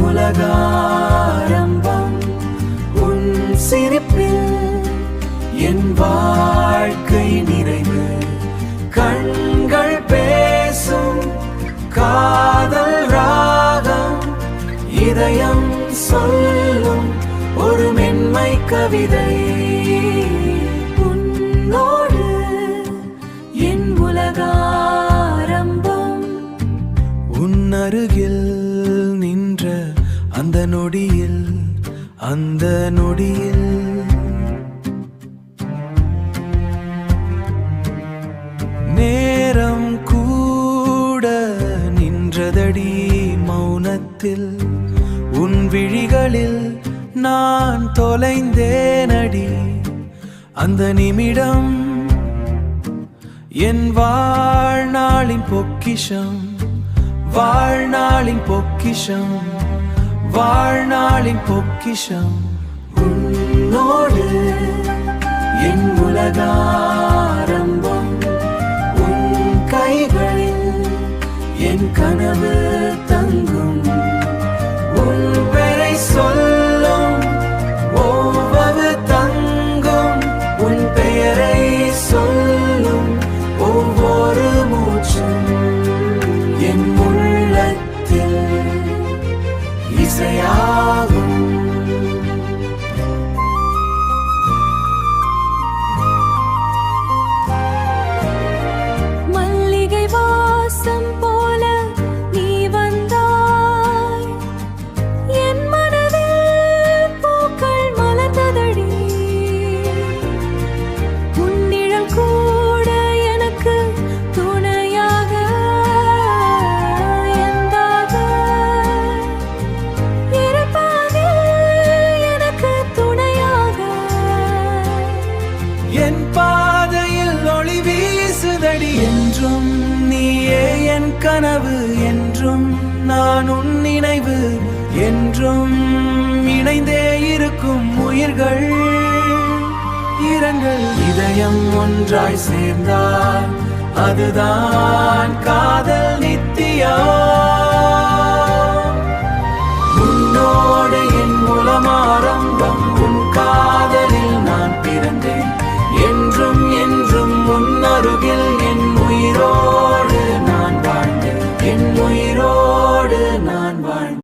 உலகாரம்பம் உன் சிரிப்பில் என் வாழ்க்கை நிறைவு. கண்கள் பேசும் காதல் ராகம், இதயம் சொல்லும் ஒரு மென்மை கவிதை. உன்னோடு என் உலகாரம்பம். உன் அருகில் நின்ற அந்த நொடியில், அந்த நொடியில் நேரம் கூட நின்றதடி மௌனத்தில். உன் விழிகளில் நான் தொலைந்தேனடி. அந்த நிமிடம் என் வாழ்நாளின் பொக்கிஷம், வாழ்நாளின் பொக்கிஷம், வாழ்நாளின் பொக்கிஷம். உன்னோடு என் உலகாரம்பம். உன் கைகளில் என் கனவு தங்கும். உன் பெயரை சொல்லும் ஒவ்வொரு தங்கும். உன் பெயரை சொல்லும் ஒவ்வொரு மூச்சும் என் உள்ளத்தில் இசையாகும். மல்லிகை வாசம் போல நீ வந்தாய், என் மனதில் பூக்கள் மலர்ந்ததடி. உன் நிழல் கூட எனக்கு துணையாக, எந்தாக இருப்பாகில் எனக்கு துணையாக. என் பாதையில் ஒளி வீசுதடி. என்றும் நீயே என் கனவு, என்றும் நான் உன் நினைவு. என்றும் இணைந்தே இருக்கும் உயிர்கள் இரங்கள். இதயம் ஒன்றாய் சேர்ந்தால் அதுதான் காதல் நித்தியம்.